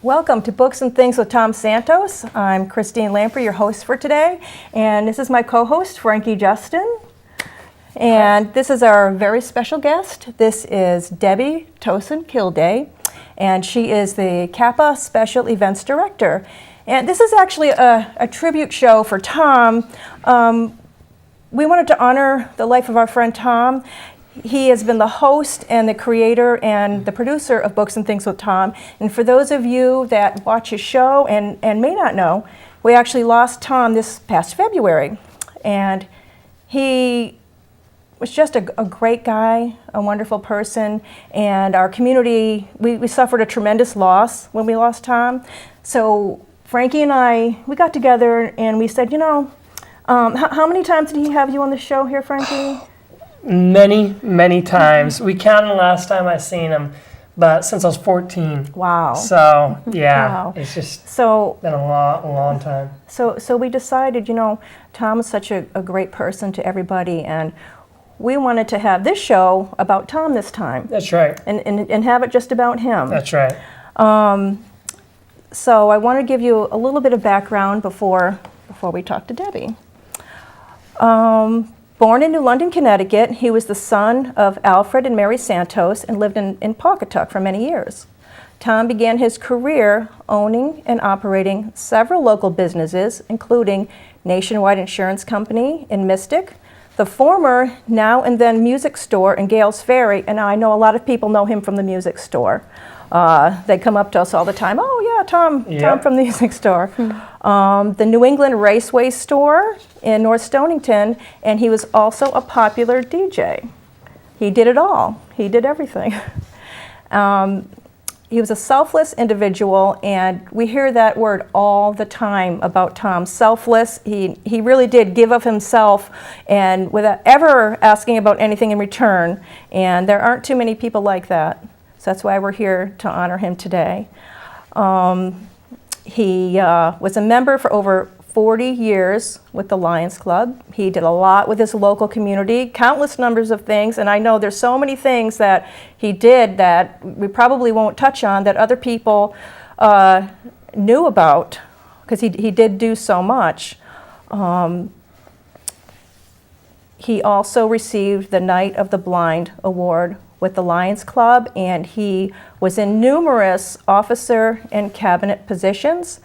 Welcome to Books and Things with Tom Santos. I'm Christine Lamprey, your host for today, and this is my co-host, Frankie Justin. And this is our very special guest. This is Debbie Tosun Kilday, and she is the CAPA Special Events Director. And this is actually a tribute show for Tom. We wanted to honor the life of our friend Tom. He has been the host and the creator and the producer of Books and Things with Tom. And for those of you that watch his show and may not know, we actually lost Tom this past February. And he was just a great guy, a wonderful person. And our community, we suffered a tremendous loss when we lost Tom. So Frankie and I, we got together and we said, how many times did he have you on the show here, Frankie? Many times. We counted last time I seen him, but since I was 14. Wow. So, yeah, Wow. It's just been a long time. So we decided, Tom is such a great person to everybody, and we wanted to have this show about Tom this time. That's right. And have it just about him. That's right. So I want to give you a little bit of background before we talk to Debbie. Born in New London, Connecticut, he was the son of Alfred and Mary Santos and lived in Pawcatuck for many years. Tom began his career owning and operating several local businesses, including Nationwide Insurance Company in Mystic, the former Now and Then music store in Gales Ferry, and I know a lot of people know him from the music store. They come up to us all the time, oh yeah, Tom from the music store. The New England Raceway store in North Stonington, and he was also a popular DJ. He did it all. He did everything. He was a selfless individual, and we hear that word all the time about Tom. Selfless. He really did give of himself, and without ever asking about anything in return. And there aren't too many people like that. So that's why we're here to honor him today. He was a member for over 40 years with the Lions Club. He did a lot with his local community, countless numbers of things, and I know there's so many things that he did that we probably won't touch on that other people knew about, because he did do so much. He also received the Knight of the Blind Award with the Lions Club, and he was in numerous officer and cabinet positions.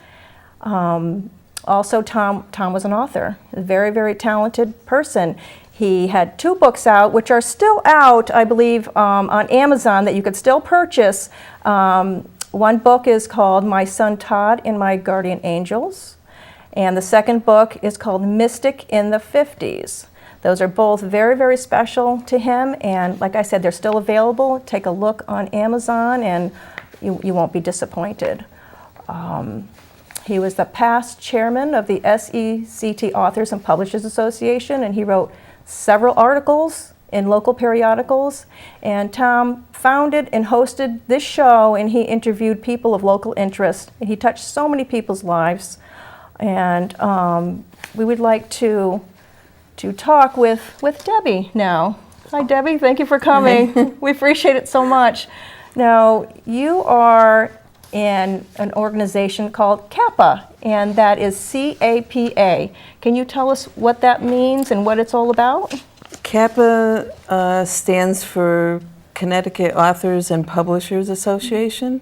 Also, Tom was an author, a very, very talented person. He had 2 books out, which are still out, I believe, on Amazon that you could still purchase. One book is called My Son Todd and My Guardian Angels, and the second book is called Mystic in the 50s. Those are both very, very special to him, and like I said, they're still available. Take a look on Amazon, and you won't be disappointed. He was the past chairman of the SECT Authors and Publishers Association, and he wrote several articles in local periodicals. And Tom founded and hosted this show, and he interviewed people of local interest, and he touched so many people's lives. And we would like to talk with Debbie now. Hi, Debbie. Thank you for coming. We appreciate it so much. Now, you are in an organization called CAPA, and that is CAPA. Can you tell us what that means and what it's all about? CAPA stands for Connecticut Authors and Publishers Association.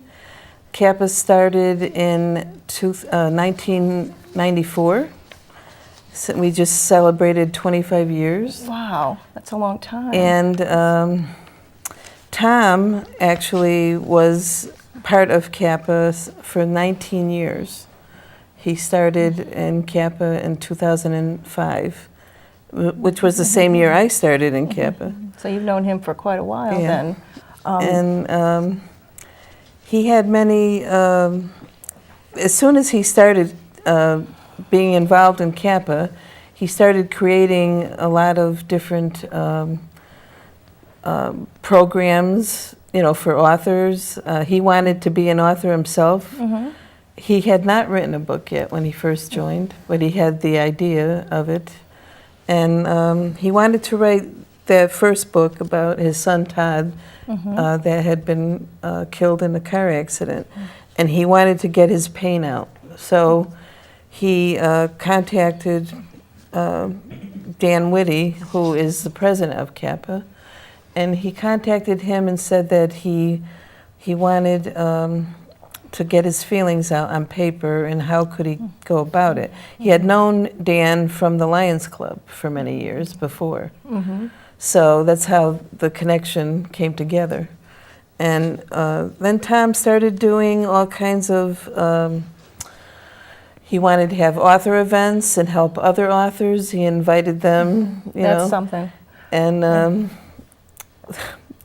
CAPA started in 1994. So we just celebrated 25 years. Wow, that's a long time. And Tom actually was part of CAPA for 19 years. He started in CAPA in 2005, which was the same year I started in CAPA. So you've known him for quite a while then. And he had many, as soon as he started being involved in CAPA, he started creating a lot of different programs, for authors. He wanted to be an author himself. Mm-hmm. He had not written a book yet when he first joined, but he had the idea of it. And he wanted to write that first book about his son Todd, that had been killed in a car accident. and he wanted to get his pain out. So he contacted Dan Whitty, who is the president of CAPA, and he contacted him and said that he wanted to get his feelings out on paper, and how could he go about it. He had known Dan from the Lions Club for many years before. So that's how the connection came together. And then Tom started doing all kinds of, he wanted to have author events and help other authors. He invited them, you know. That's something. And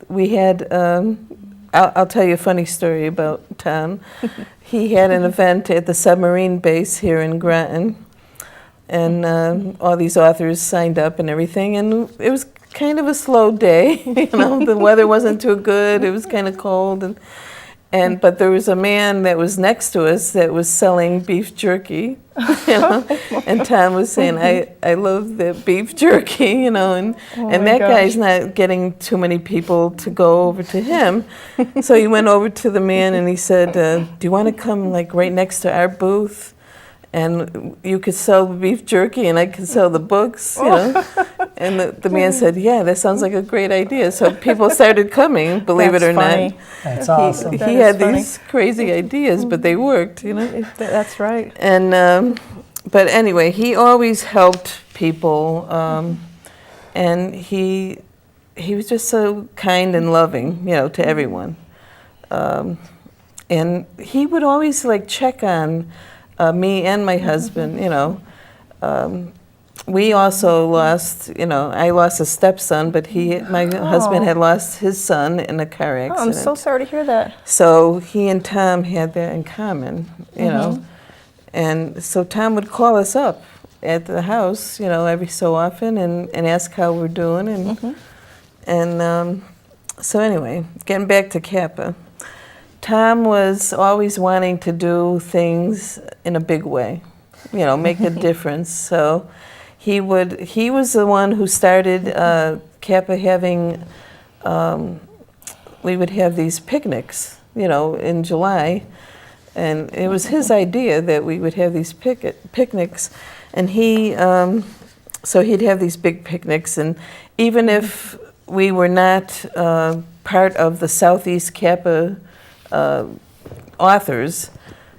we had, I'll tell you a funny story about Tom. He had an event at the submarine base here in Groton, and all these authors signed up and everything, and it was kind of a slow day. You know, the weather wasn't too good. It was kind of cold, but there was a man that was next to us that was selling beef jerky, you know, and Tom was saying, I love the beef jerky, you know, and that guy's not getting too many people to go over to him. So he went over to the man and he said, do you want to come like right next to our booth? And you could sell the beef jerky and I could sell the books, you know. And the man said, yeah, that sounds like a great idea. So people started coming, believe it or not. That's awesome. He had these crazy ideas, but they worked, you know. That's right. And but anyway, he always helped people, and he was just so kind and loving, you know, to everyone. And he would always like check on me and my husband, you know. We also lost, you know, I lost a stepson, but my husband had lost his son in a car accident. Oh, I'm so sorry to hear that. So he and Tom had that in common, you know. And so Tom would call us up at the house, you know, every so often and ask how we're doing. And so anyway, getting back to CAPA. Tom was always wanting to do things in a big way, you know, make a difference. So he was the one who started CAPA having, we would have these picnics, you know, in July. And it was his idea that we would have these picnics. And so he'd have these big picnics. And even if we were not part of the Southeast CAPA authors,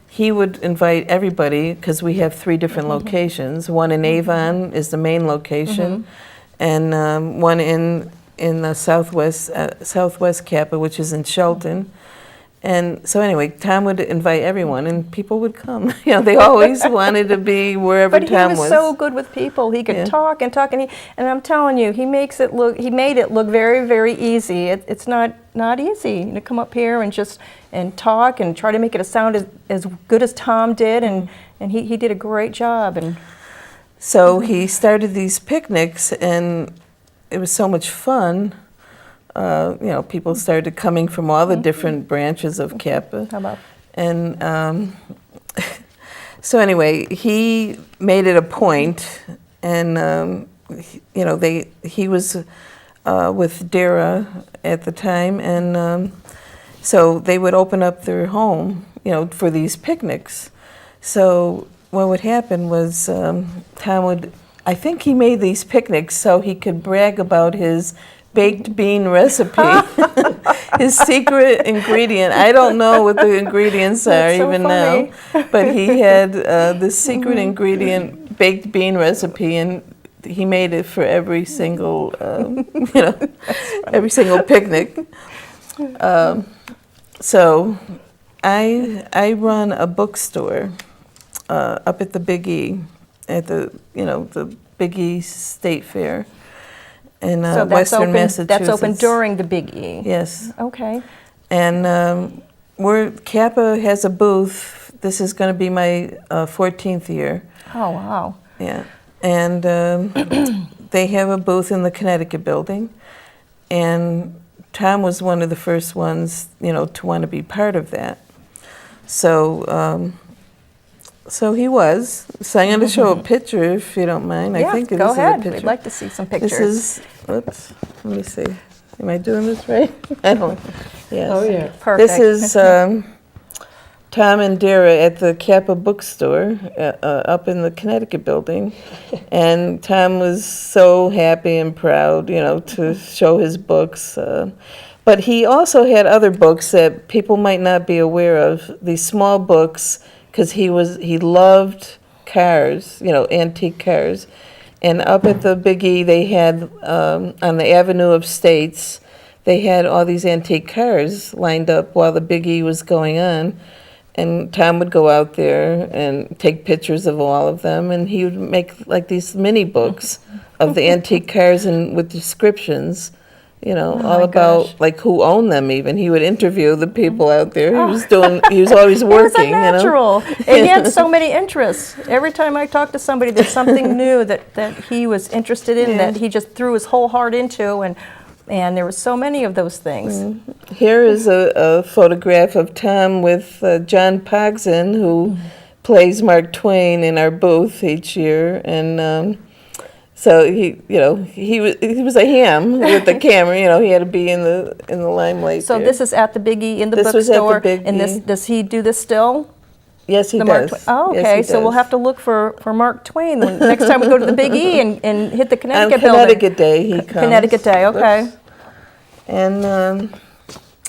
he would invite everybody, because we have 3 different locations. One in Avon is the main location, and one in the Southwest CAPA, which is in Shelton. And so anyway, Tom would invite everyone, and people would come. You know, they always wanted to be wherever Tom was. But he was so good with people. He could talk and talk, and I'm telling you, he made it look very, very easy. It's not easy to come up here and talk and try to make it sound as good as Tom did, and he did a great job. And so he started these picnics, and it was so much fun. You know, people started coming from all the different branches of CAPA. How about? And so anyway, he made it a point, and you know, he was with Dara at the time, and so they would open up their home, you know, for these picnics. So what would happen was Tom would, I think he made these picnics so he could brag about his baked bean recipe, his secret ingredient. I don't know what the ingredients are even now, but he had this secret ingredient baked bean recipe, and he made it for every single, you know, every single picnic. So I run a bookstore up at the Big E, at the Big E State Fair in Western Massachusetts. That's open during the Big E. Yes. Okay. And CAPA has a booth. This is going to be my 14th year. Oh, wow. Yeah. And they have a booth in the Connecticut building. And Tom was one of the first ones, you know, to want to be part of that. So so he was. So I'm going to show a picture, if you don't mind. Yeah, I think go ahead. We'd We'd like to see some pictures. This is, oops, let me see. Am I doing this right? I don't. Yes. Oh, yeah. Perfect. This is Tom and Dara at the CAPA bookstore up in the Connecticut building, and Tom was so happy and proud, to show his books. But he also had other books that people might not be aware of. These small books, because he loved cars, antique cars. And up at the Big E, they had on the Avenue of States, they had all these antique cars lined up while the Big E was going on. And Tom would go out there and take pictures of all of them, and he would make like these mini books of the antique cars and with descriptions, all about like who owned them. Even he would interview the people out there. He was always working. He was a natural. And he had so many interests. Every time I talked to somebody, there's something new that he was interested in, that he just threw his whole heart into, and there were so many of those things. Here is a photograph of Tom with John Pogson, who plays Mark Twain in our booth each year, and so he was a ham with the camera. He had to be in the limelight. So there. this is at the Big E in the This was at the bookstore, Big and E. does he do this still? Yes, he The Mark does. Twain. Oh, Yes, okay. he So we'll does. have to look for Mark Twain next time we go to the Big E and hit the On Connecticut building. Connecticut Day, he comes. Connecticut Day, okay. Oops.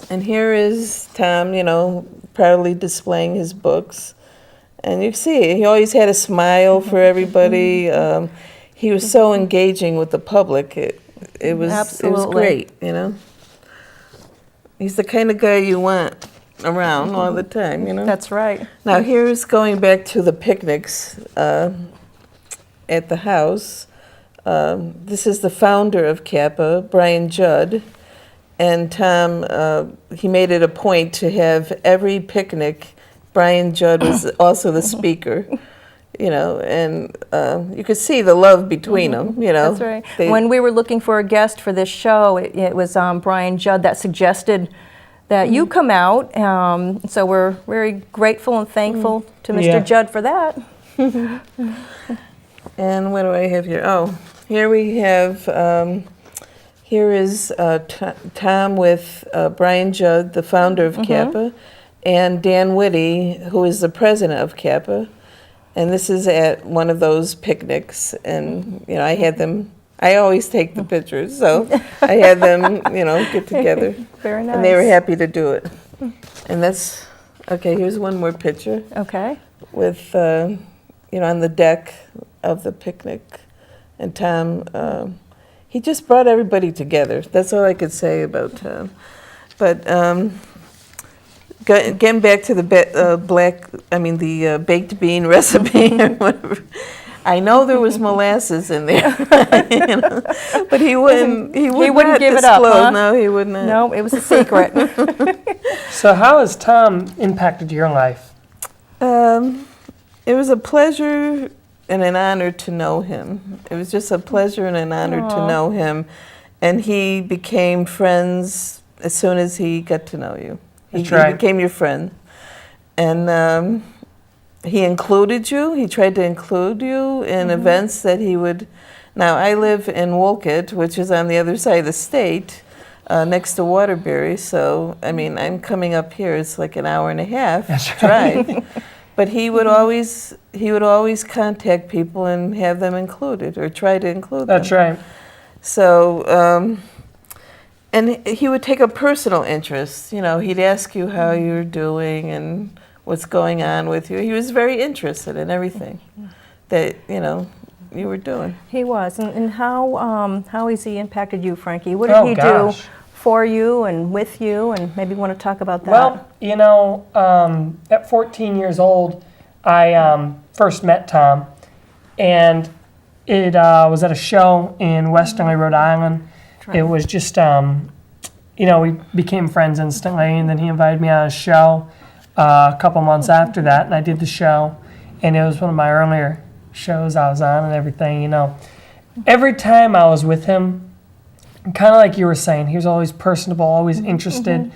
And here is Tom, proudly displaying his books. And you see, he always had a smile for everybody. He was so engaging with the public. It was Absolutely. great, He's the kind of guy you want around all the time, That's right. Now here's going back to the picnics at the house. This is the founder of CAPA, Brian Judd. And Tom, he made it a point to have every picnic, Brian Judd was also the speaker, and you could see the love between them, That's right. When we were looking for a guest for this show, it was Brian Judd that suggested that you come out. So we're very grateful and thankful to Mr. Yeah. Judd for that. And what do I have here? Oh, here we have, here is Tom with Brian Judd, the founder of CAPA, and Dan Whitty, who is the president of CAPA. And this is at one of those picnics. And, I had them, I always take the pictures, so I had them, get together. Very nice. And they were happy to do it. And that's, okay, here's one more picture Okay. with, on the deck of the picnic. And Tom, he just brought everybody together. That's all I could say about Tom. But getting back to the baked bean recipe or whatever. I know there was molasses in there, but he wouldn't wouldn't give disclose. it up, huh? No, he would not. No, it was a secret. So how has Tom impacted your life? It was a pleasure and an honor to know him. It was just a pleasure and an honor to know him. And he became friends as soon as he got to know you. He became your friend. And he included you. He tried to include you in events that he would. Now, I live in Wolcott, which is on the other side of the state, next to Waterbury. So, I'm coming up here. It's like an hour and a half drive. But he would always contact people and have them included or try to include them. That's right. So, and he would take a personal interest. He'd ask you how you're doing and what's going on with you. He was very interested in everything that you were doing. He was. And how has he impacted you, Frankie? What did he do for you and with you? And maybe you want to talk about that. Well, at 14 years old, I first met Tom, and it was at a show in Westerly, Rhode Island. It was just, we became friends instantly, and then he invited me on a show a couple months after that, and I did the show, and it was one of my earlier shows I was on and everything, Every time I was with him, kind of like you were saying, he was always personable, always interested,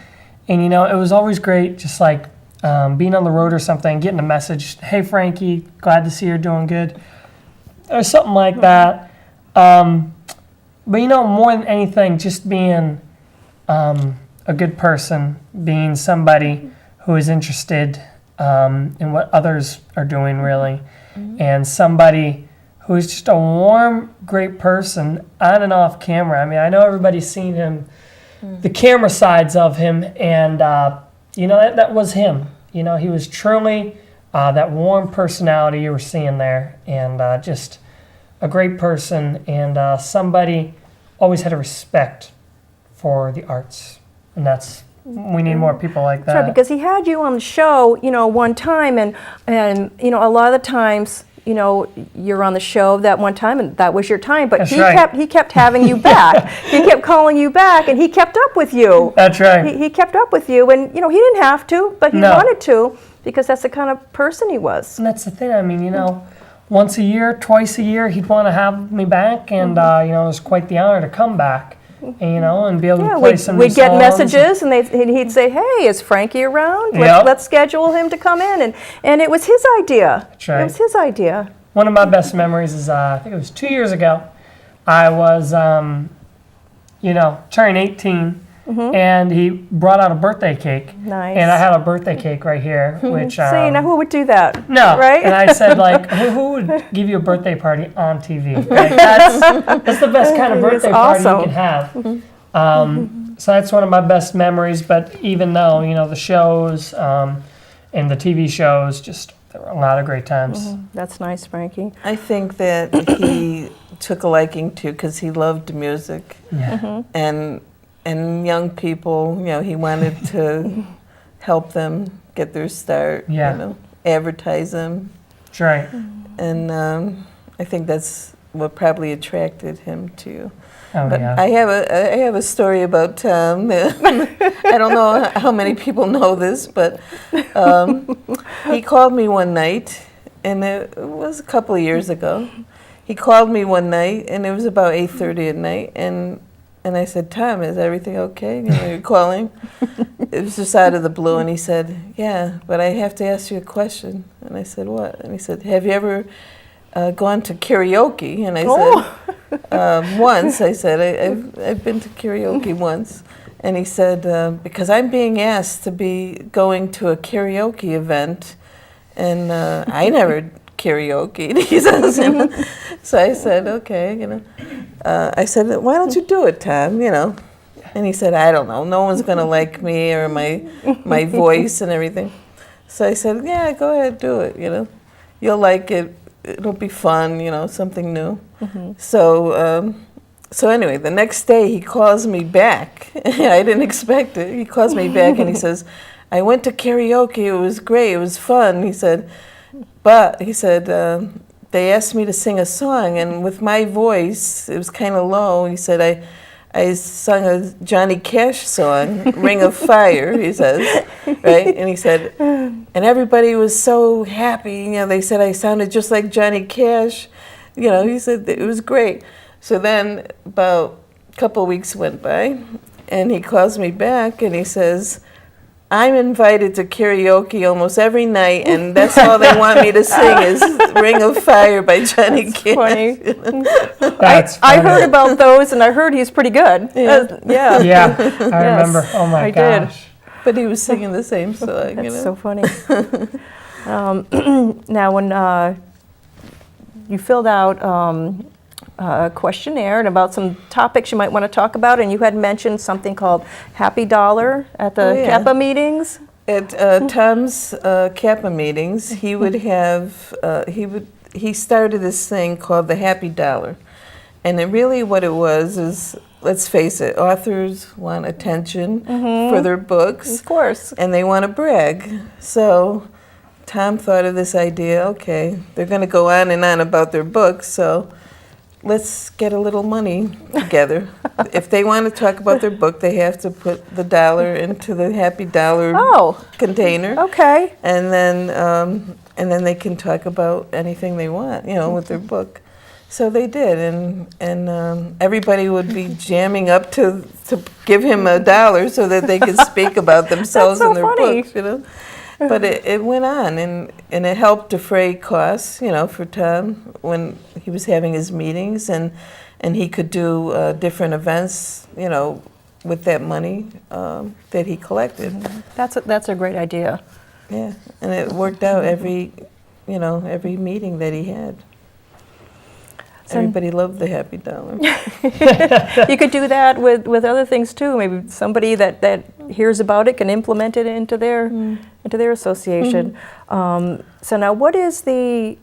and, it was always great just like being on the road or something, getting a message, hey, Frankie, glad to see you're doing good, or something like that. But more than anything, just being a good person, being somebody who is interested and what others are doing, really. And somebody who's just a warm, great person on and off camera. I mean, I know everybody's seen him, the camera sides of him, and, that was him. He was truly that warm personality you were seeing there, and just a great person, and somebody always had a respect for the arts. And we need more people like that. That's right, because he had you on the show, one time, and a lot of the times, you're on the show that one time, and that was your time. But he kept having you back. He kept calling you back, and he kept up with you. That's right. He kept up with you, and he didn't have to, but he wanted to, because that's the kind of person he was. And that's the thing. I mean, once a year, twice a year, he'd want to have me back, and it was quite the honor to come back. And be able to play some new songs. We'd get messages, and he'd say, "Hey, is Frankie around? Let's schedule him to come in." And it was his idea. That's right. It was his idea. One of my best memories is, I think it was 2 years ago, I was, turning 18, and he brought out a birthday cake. Nice. And I had a birthday cake right here, which... See, now who would do that? No. Right? And I said, who would give you a birthday party on TV? That's the best kind of birthday party you can have. So that's one of my best memories. But even though, the shows and the TV shows, there were a lot of great times. That's nice, Frankie. I think that he took a liking to because he loved music. Yeah. And young people, he wanted to help them get their start, advertise them. That's right. And I think that's what probably attracted him to you. Oh, but yeah. I have a story about Tom. I don't know how many people know this, but he called me one night, and it was a couple of years ago. He called me one night, and it was about 8:30 at night, and I said, "Tom, is everything okay? You're calling?" It was just out of the blue, and he said, "Yeah, but I have to ask you a question." And I said, "What?" And he said, "Have you ever gone to karaoke?" And I said, "Once." I said, I've been to karaoke once." And he said, "Because I'm being asked to be going to a karaoke event, and I never karaoke." He says, so I said, "Okay, I said, "Why don't you do it, Tom?" And he said, "I don't know. No one's going to like me or my voice and everything." So I said, "Yeah, go ahead, do it. You'll like it. It'll be fun. Something new." So anyway, the next day he calls me back. I didn't expect it. He calls me back and he says, "I went to karaoke. It was great. It was fun." He said, "But," he said, "they asked me to sing a song, and with my voice, it was kind of low." He said, I sung a Johnny Cash song, "Ring of Fire," he says, right? And he said, and everybody was so happy. They said I sounded just like Johnny Cash. He said it was great. So then about a couple of weeks went by, and he calls me back, and he says, "I'm invited to karaoke almost every night, and that's all they want me to sing is Ring of Fire by Johnny Cash." Funny. That's I funny. heard about those, and I heard he's pretty good. Yeah. Yeah, I remember. Oh my I did. gosh. But he was singing the same song, That's so funny. Now, when you filled out a questionnaire and about some topics you might want to talk about, and you had mentioned something called Happy Dollar at the CAPA meetings. At Tom's CAPA meetings, he would have he started this thing called the Happy Dollar, and really what it was is, let's face it, authors want attention for their books, Of course. and they want to brag. So Tom thought of this idea. Okay, they're going to go on and on about their books, so let's get a little money together. If they want to talk about their book, they have to put the dollar into the Happy Dollar container. Okay. And then they can talk about anything they want, with their book. So they did, and everybody would be jamming up to give him $1 so that they could speak about themselves That's so and their funny. books, But it went on, and it helped defray costs, for Tom when he was having his meetings, and he could do different events, with that money that he collected. That's a great idea. Yeah, and it worked out every meeting that he had. So- Everybody loved the Happy Dollar. You could do that with other things too. Maybe somebody that hears about it can implement it into their association. So now, what is SE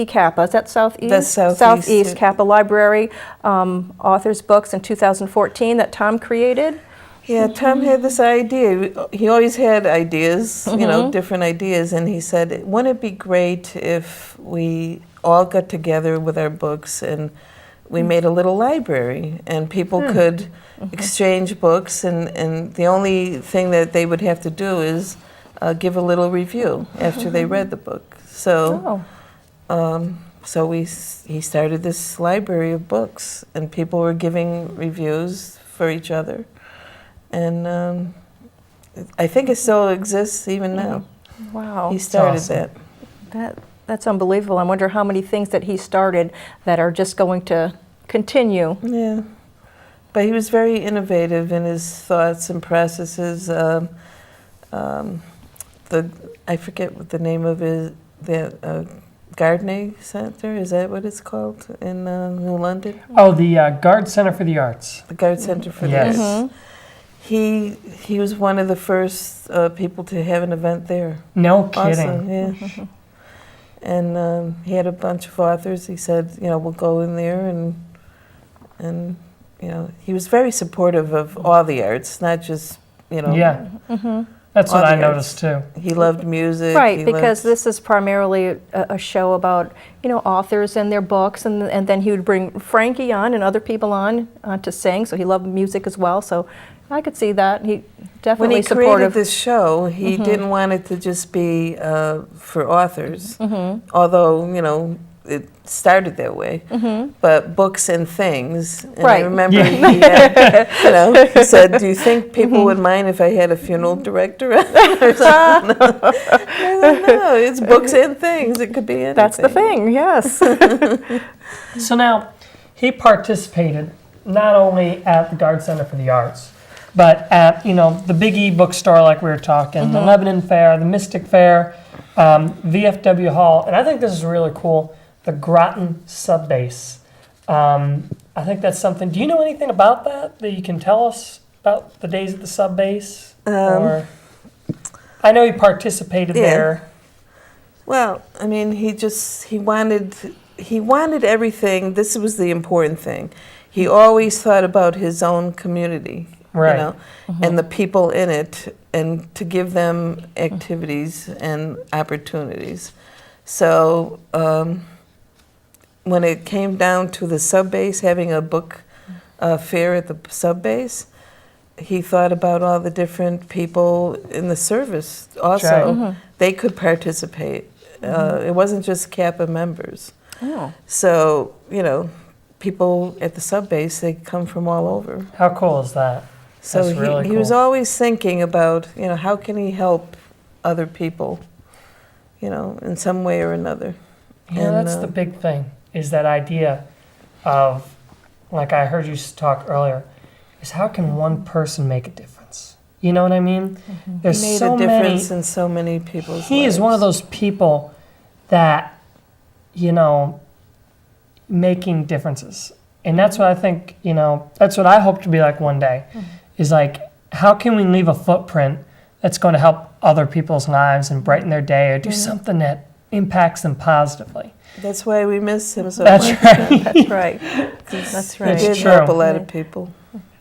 CAPA? Is that Southeast? That's Southeast, Southeast yeah. CAPA Library, authors books in 2014 that Tom created. Yeah, Tom had this idea. He always had ideas, different ideas, and he said, wouldn't it be great if we all got together with our books and we made a little library and people could exchange books, and the only thing that they would have to do is give a little review after they read the book. So, he started this library of books, and people were giving reviews for each other. And I think it still exists even now. Wow. He started awesome. That's unbelievable. I wonder how many things that he started that are just going to continue. Yeah. But he was very innovative in his thoughts and processes. I forget what the name of the Gardening Center, is that what it's called in New London? Oh, the Guard Center for the Arts. The Guard Center for Yes. the Arts. He was one of the first people to have an event there. No kidding. Also, yeah. And he had a bunch of authors. He said, we'll go in there, and he was very supportive of all the arts, not just, Yeah. That's what all I the noticed too. He loved music. Right, he because loved, this is primarily a show about, authors and their books, and then he would bring Frankie on and other people on to sing, so he loved music as well, so I could see that. He when definitely he created supportive. this show, he didn't want it to just be for authors, although, it started that way, but books and things. And I Right. remember he had, he said, do you think people would mind if I had a funeral director or something? No, it's books and things. It could be anything. That's the thing, yes. So now, he participated not only at the Guard Center for the Arts, but at, the Big E bookstore like we were talking, the Lebanon Fair, the Mystic Fair, VFW Hall, and I think this is really cool, the Groton Subbase. I think that's something, do you know anything about that you can tell us about the days at the Subbase? Or, I know he participated there. Well, I mean, he wanted everything. This was the important thing. He always thought about his own community, Right. and the people in it, and to give them activities and opportunities. So when it came down to the Subbase, having a book fair at the Subbase, he thought about all the different people in the service also. Right. They could participate. It wasn't just CAPA members. Oh. So, people at the Subbase, they come from all over. How cool is that? So That's really he was cool. always thinking about, how can he help other people, in some way or another. And, That's the big thing, is that idea of, like I heard you talk earlier, is how can one person make a difference? You know what I mean? There's made so a difference many. in so many people's He lives. is one of those people that, making differences. And that's what I think, that's what I hope to be like one day, is like, how can we leave a footprint that's going to help other people's lives and brighten their day, or do something that impacts them positively? That's why we miss him so That's much. right. That's right. That's He right. did true. help a lot of people.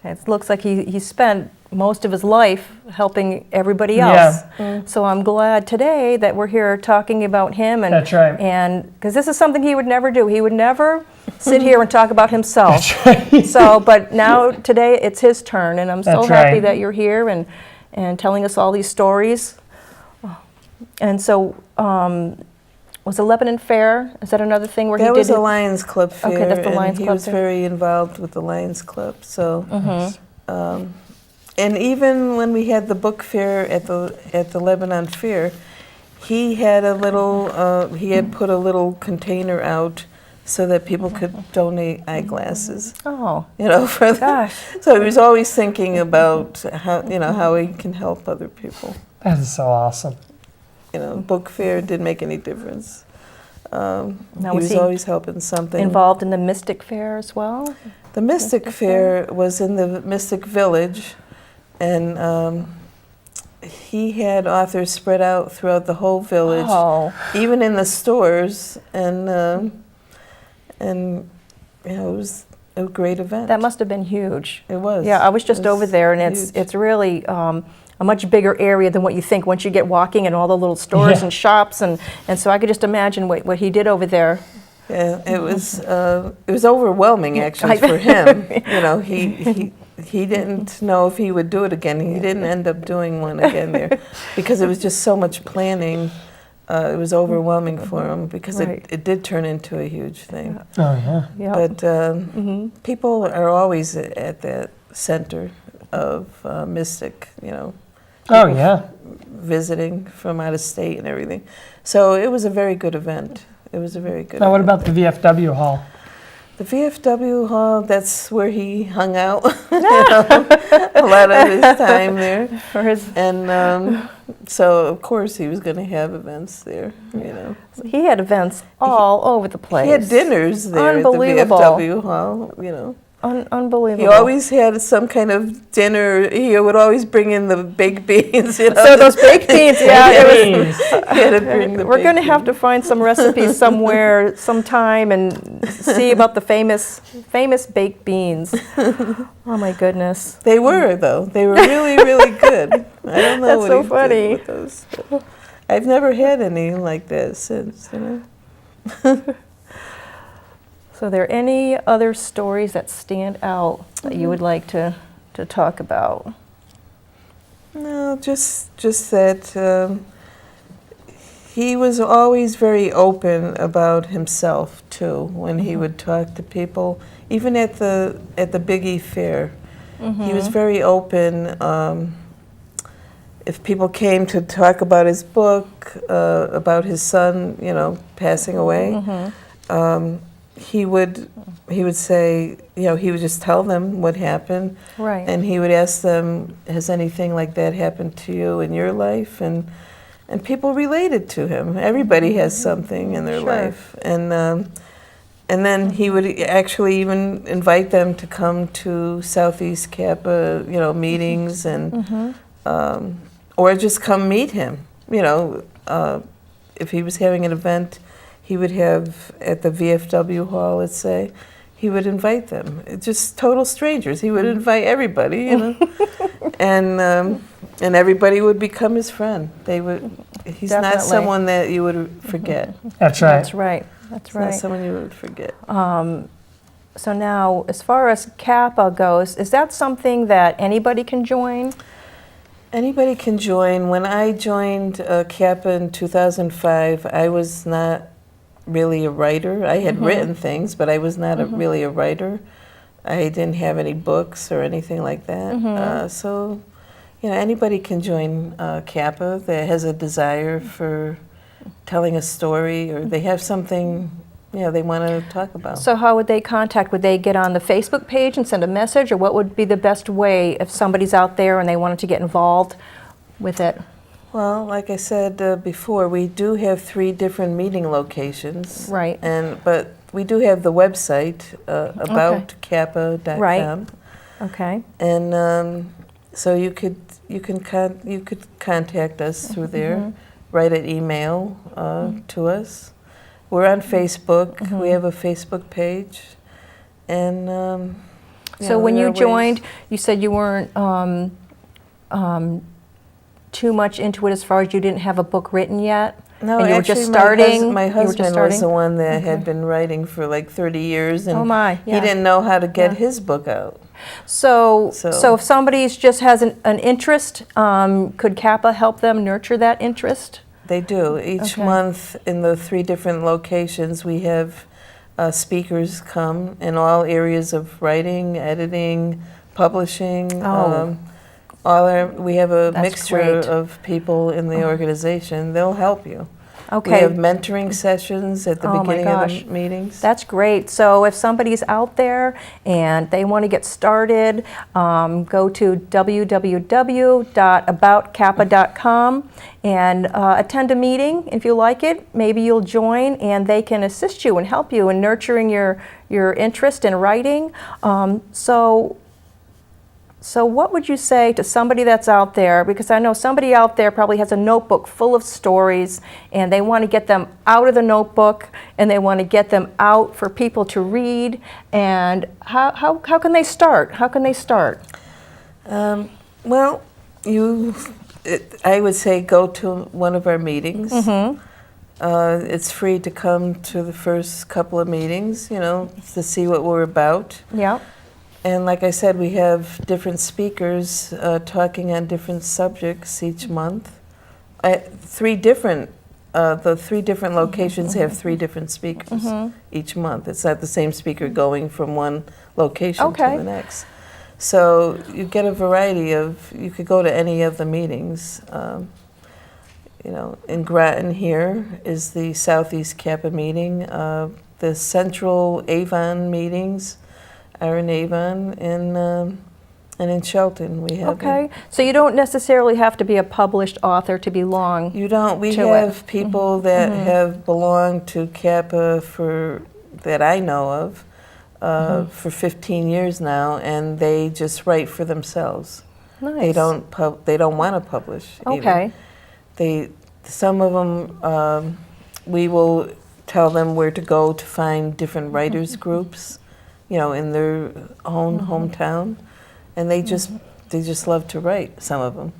It looks like he spent most of his life helping everybody else. So I'm glad today that we're here talking about him. And, That's right. And because this is something he would never do. He would never sit here and talk about himself. That's right. So, but now today it's his turn, and I'm so That's happy right. that you're here and telling us all these stories. And so, was the Lebanon Fair? Is that another thing where That he was did? a Lions Club fair, Okay, that's the Lions and he Club was fair. very involved with the Lions Club. So, and even when we had the book fair at the Lebanon Fair, he had a little. He had put a little container out so that people could donate eyeglasses. Oh, For the, gosh. so he was always thinking about how how he can help other people. That is so awesome. You know, book fair didn't make any difference. Now, He was was he always helping something. involved in the Mystic Fair as well? The Mystic Fair was in the Mystic Village, and he had authors spread out throughout the whole village, Oh, even in the stores, and you know, it was a great event. that must have been huge. It was. Yeah, I was just It over there, and huge. it's really a much bigger area than what you think once you get walking and all the little stores Yeah. and shops, and so I could just imagine what he did over there. Yeah, it was overwhelming actually for him. You know, he didn't know if he would do it again. He didn't end up doing one again there because it was just so much planning. It was overwhelming for him because Right. it did turn into a huge thing. Oh, yeah. Yeah. But people are always at the center of Mystic, you know, Oh, yeah. visiting from out of state and everything. So it was a very good event. It was a very good Now, what event. about the VFW hall? The VFW hall, that's where he hung out you know, a lot of his time there. For his, And so, of course, he was going to have events there, you know. he had events all over the place. He had dinners there at the Unbelievable. VFW hall, you know. Unbelievable. He always had some kind of dinner. He would always bring in the baked beans, you know. So those baked beans, yeah, it was, He had to bring the we're going to baked have to find some recipes somewhere, sometime, and see about the famous baked beans. Oh my goodness! They were, though. They were really, really good. I don't know That's what so he funny. did with those. But I've never had any like that since, you know. So, are there any other stories that stand out that you would like to talk about? No, just that he was always very open about himself too. When he would talk to people, even at the Biggie Fair, he was very open. If people came to talk about his book, about his son, you know, passing away, he would say, you know, he would just tell them what happened. Right. And he would ask them, has anything like that happened to you in your life? And people related to him. Everybody has something in their Sure. life. And then he would actually even invite them to come to Southeast CAPA, you know, meetings and or just come meet him. You know, if he was having an event, he would have at the VFW hall, let's say, he would invite them. It's just total strangers. He would invite everybody, you know, and everybody would become his friend. They would. He's not Definitely. someone that you would forget. That's right. That's right. That's He's not right. someone you would forget. So now, as far as CAPA goes, is that something that anybody can join? Anybody can join. When I joined CAPA in 2005, I was not really a writer. I had written things, but I was not really a writer. I didn't have any books or anything like that. So, you know, anybody can join CAPA that has a desire for telling a story, or they have something, you know, they want to talk about. So how would they contact? Would they get on the Facebook page and send a message, or what would be the best way if somebody's out there and they wanted to get involved with it? Well, like I said before, we do have 3 different meeting locations. Right. But we do have the website, aboutcapa.com. Right. Okay. And so you could contact us through there, write an email to us. We're on Facebook. We have a Facebook page. And So when there you are ways- joined, you said you weren't too much into it as far as you didn't have a book written yet? No, and you were actually, just starting? my You were just husband was starting? the one that had been writing for like 30 years, and Oh my, he yeah. didn't know how to get Yeah. his book out. So So- if somebody just has an interest, could CAPA help them nurture that interest? They do. Each Okay. month in the 3 different locations, we have speakers come in all areas of writing, editing, publishing. Oh. We have a That's mixture great. of people in the organization. They'll help you. Okay. We have mentoring sessions at the Oh, my beginning gosh. of the meetings. That's great. So if somebody's out there and they want to get started, go to www.aboutcapa.com and attend a meeting. If you like it, maybe you'll join and they can assist you and help you in nurturing your interest in writing. So what would you say to somebody that's out there? Because I know somebody out there probably has a notebook full of stories and they want to get them out of the notebook and they want to get them out for people to read. And how can they start? How can they start? Well, I would say go to one of our meetings. It's free to come to the first couple of meetings, to see what we're about. Yeah. And like I said, we have different speakers talking on different subjects each month. The three different locations have three different speakers each month. It's not the same speaker going from one location to the next. So you get a variety you could go to any of the meetings. In Groton here is the Southeast CAPA meeting. The Central Avon meetings are in Avon, and in Shelton we have. Okay, so you don't necessarily have to be a published author to belong. You don't. We have people that have belonged to CAPA that I know of for 15 years now, and they just write for themselves. Nice. They don't want to publish. Okay. Some of them we will tell them where to go to find different writers groups, in their own hometown, and they just love to write. Some of them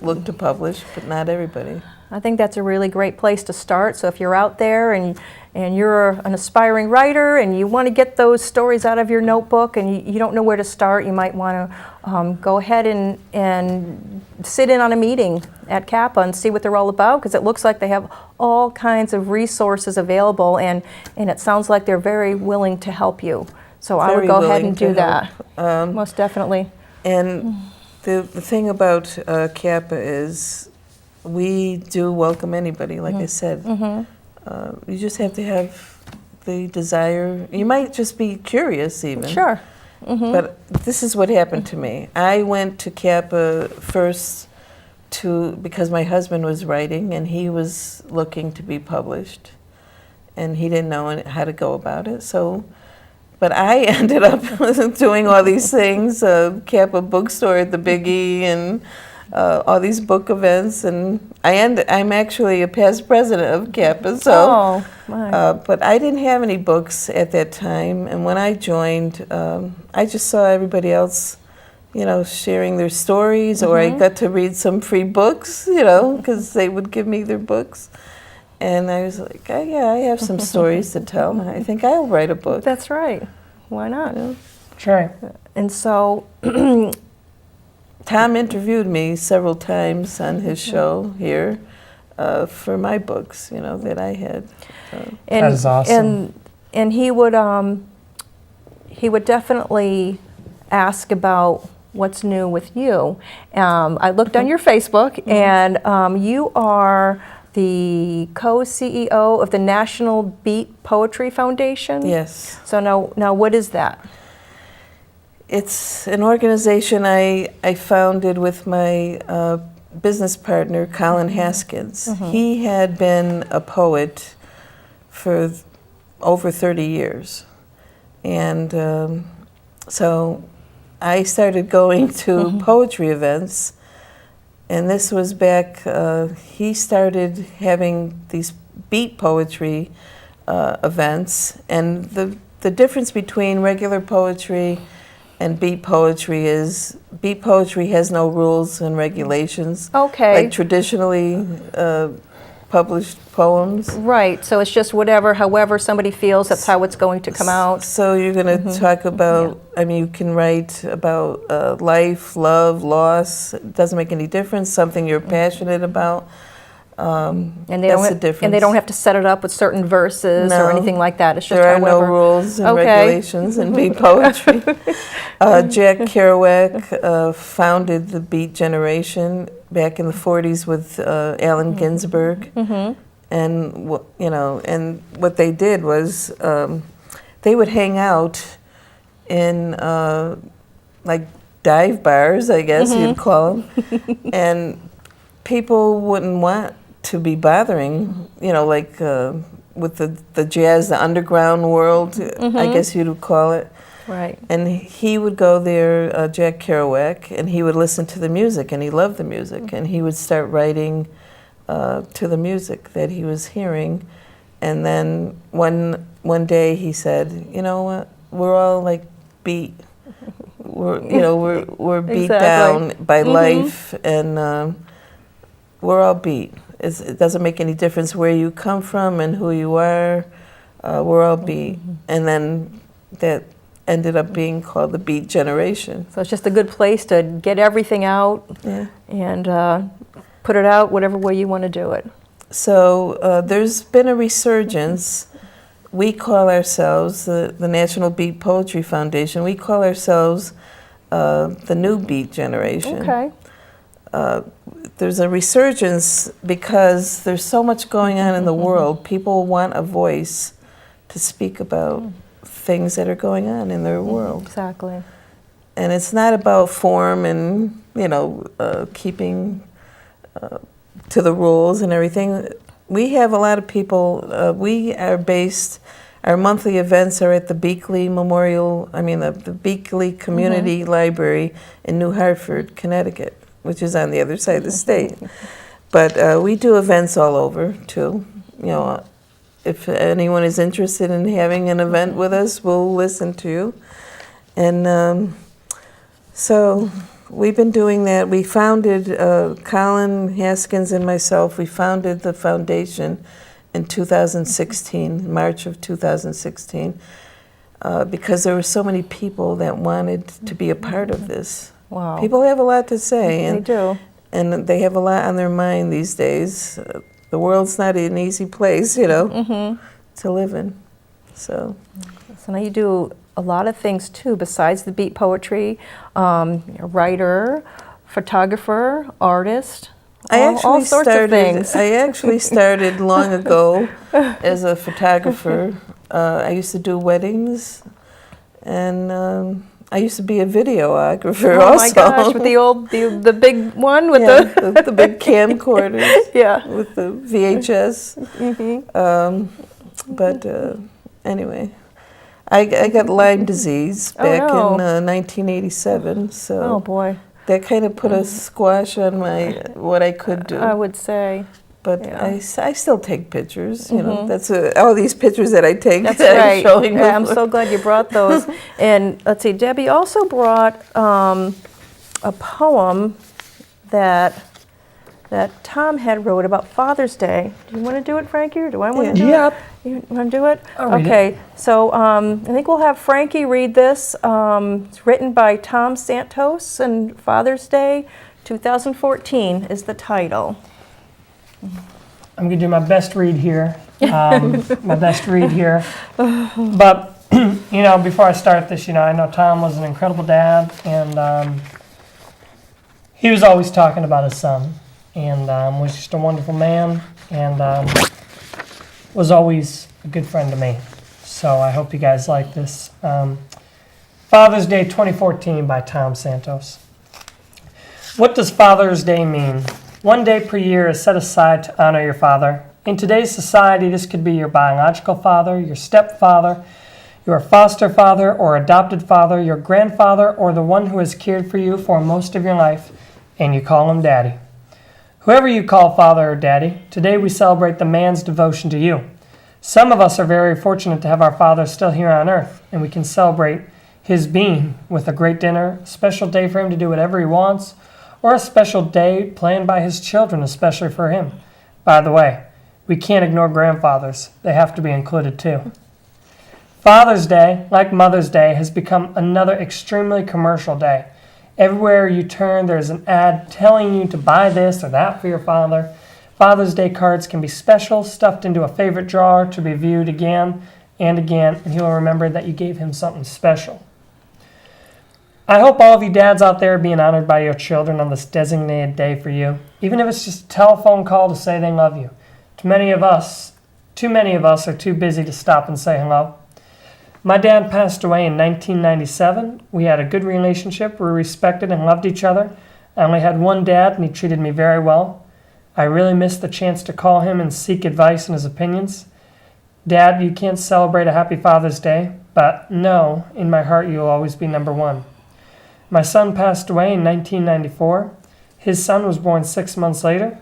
look to publish, but not everybody. I think that's a really great place to start. So if you're out there and you're an aspiring writer and you want to get those stories out of your notebook and you don't know where to start, you might want to go ahead and sit in on a meeting at CAPA and see what they're all about, because it looks like they have all kinds of resources available, and it sounds like they're very willing to help you. So I would go ahead and do that. Most definitely. And the thing about CAPA is we do welcome anybody, like I said. You just have to have the desire. You might just be curious even. Sure. But this is what happened to me. I went to CAPA first because my husband was writing and he was looking to be published, and he didn't know how to go about it. But I ended up doing all these things, CAPA bookstore at the Big E, and all these book events, and I'm actually a past president of CAPA. So, but I didn't have any books at that time, and when I joined, I just saw everybody else, sharing their stories, or I got to read some free books, because they would give me their books. And I was like, I have some stories to tell. I think I'll write a book. That's right. Why not? Sure. And so Tom interviewed me several times on his show here for my books, that I had. That is awesome. And he would definitely ask about what's new with you. I looked on your Facebook, and you are the co-CEO of the National Beat Poetry Foundation? Yes. So now what is that? It's an organization I founded with my business partner, Colin Haskins. He had been a poet for over 30 years. And so I started going to poetry events. And this was back, he started having these beat poetry events. And the difference between regular poetry and beat poetry is beat poetry has no rules and regulations. Okay. Like traditionally published poems. Right, so it's just however somebody feels, that's how it's going to come out. So you're going to talk about, you can write about life, love, loss. It doesn't make any difference, something you're passionate about. And they That's don't the difference. And they don't have to set it up with certain verses No. or anything like that. It's just There are no however. rules and Okay. regulations in beat poetry. Jack Kerouac founded the Beat generation back in the 40s with Allen Ginsberg. And and what they did was they would hang out in like dive bars, I guess you'd call them, and people wouldn't want to be bothering, like with the jazz, the underground world, I guess you'd call it. Right. And he would go there, Jack Kerouac, and he would listen to the music, and he loved the music, and he would start writing to the music that he was hearing. And then one day he said, you know what, we're all like beat. We're beat Exactly. down by life, and we're all beat. It doesn't make any difference where you come from and who you are. We're all beat. And then that ended up being called the Beat generation. So it's just a good place to get everything out and put it out whatever way you want to do it. So there's been a resurgence. We call ourselves the National Beat Poetry Foundation. We call ourselves the new Beat generation. Okay. There's a resurgence because there's so much going on in the world. People want a voice to speak about things that are going on in their world. Exactly. And it's not about form and, keeping to the rules and everything. We have a lot of people, our monthly events are at the Beakley the Beakley Community Library in New Hartford, Connecticut, which is on the other side of the state. But we do events all over, too. If anyone is interested in having an event with us, we'll listen to you. And so we've been doing that. We founded, Colin Haskins and myself, we founded the foundation in 2016, March of 2016, because there were so many people that wanted to be a part of this. Wow. People have a lot to say. They do. And they have a lot on their mind these days. The world's not an easy place, to live in. So now you do a lot of things too besides the beat poetry. You're a writer, photographer, artist, all sorts of things. I actually started long ago as a photographer. I used to do weddings, and I used to be a videographer also. Oh my gosh, with the big one with the big camcorders. Yeah. With the VHS. But anyway, I got Lyme disease back in 1987. So oh boy, that kind of put a squash on what I could do. I would say. But I still take pictures. That's all these pictures that I take. That's that right. I'm showing I'm so glad you brought those. And let's see, Debbie also brought a poem that Tom had wrote about Father's Day. Do you want to do it, Frankie, or do I want to do it? You want to do it? I'll read Okay. So I think we'll have Frankie read this. It's written by Tom Santos, and Father's Day 2014 is the title. I'm going to do my best read here. But, before I start this, I know Tom was an incredible dad, and he was always talking about his son, and was just a wonderful man, and was always a good friend to me. So I hope you guys like this. Father's Day 2014 by Tom Santos. What does Father's Day mean? One day per year is set aside to honor your father. In today's society, this could be your biological father, your stepfather, your foster father or adopted father, your grandfather, or the one who has cared for you for most of your life, and you call him daddy. Whoever you call father or daddy, today we celebrate the man's devotion to you. Some of us are very fortunate to have our father still here on earth, and we can celebrate his being with a great dinner, a special day for him to do whatever he wants, or a special day planned by his children, especially for him. By the way, we can't ignore grandfathers. They have to be included too. Father's Day, like Mother's Day, has become another extremely commercial day. Everywhere you turn, there's an ad telling you to buy this or that for your father. Father's Day cards can be special, stuffed into a favorite drawer to be viewed again and again, and he will remember that you gave him something special. I hope all of you dads out there are being honored by your children on this designated day for you, even if it's just a telephone call to say they love you. Too many of us are too busy to stop and say hello. My dad passed away in 1997. We had a good relationship. We respected and loved each other. I only had one dad, and he treated me very well. I really missed the chance to call him and seek advice and his opinions. Dad, you can't celebrate a happy Father's Day, but no, in my heart you will always be number one. My son passed away in 1994. His son was born 6 months later.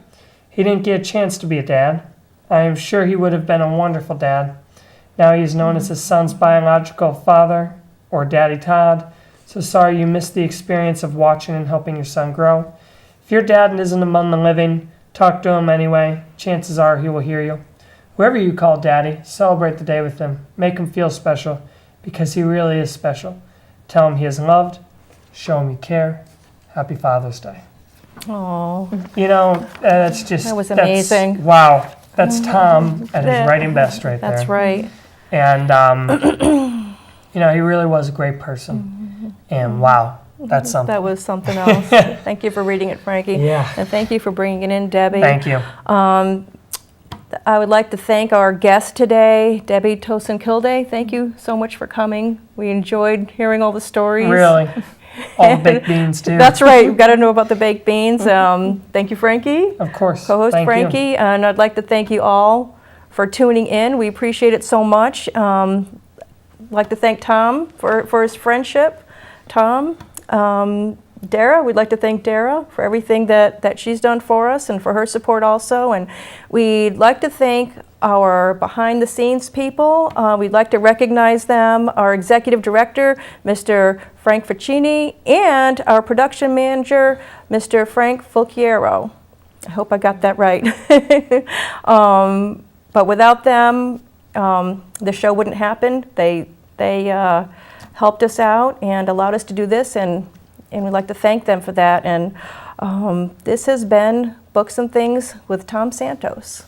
He didn't get a chance to be a dad. I am sure he would have been a wonderful dad. Now he is known as his son's biological father, or Daddy Todd. So sorry you missed the experience of watching and helping your son grow. If your dad isn't among the living, talk to him anyway. Chances are he will hear you. Whoever you call Daddy, celebrate the day with him. Make him feel special, because he really is special. Tell him he is loved. Show him you care. Happy Father's Day. Oh, You know, that's just... That was that's- amazing. Wow. That's Tom at his writing best right there. that's right. And, you know, he really was a great person. And wow, that's something. That was something else. Thank you for reading it, Frankie. Yeah. And thank you for bringing it in, Debbie. Thank you. I would like to thank our guest today, Debbie Tosun Kilday. Thank you so much for coming. We enjoyed hearing all the stories. Really. All the baked beans, too. That's right. We've got to know about the baked beans. Thank you, Frankie. Of course. Co-host Thank Frankie. you. And I'd like to thank you all for tuning in. We appreciate it so much. I'd like to thank Tom for his friendship. Tom. Dara, we'd like to thank Dara for everything that she's done for us and for her support also. And we'd like to thank our behind-the-scenes people. We'd like to recognize them, our executive director, Mr. Frank Faccini, and our production manager, Mr. Frank Fulchiero. I hope I got that right. But without them, the show wouldn't happen. They helped us out and allowed us to do this, and we'd like to thank them for that. And this has been Books and Things with Tom Santos.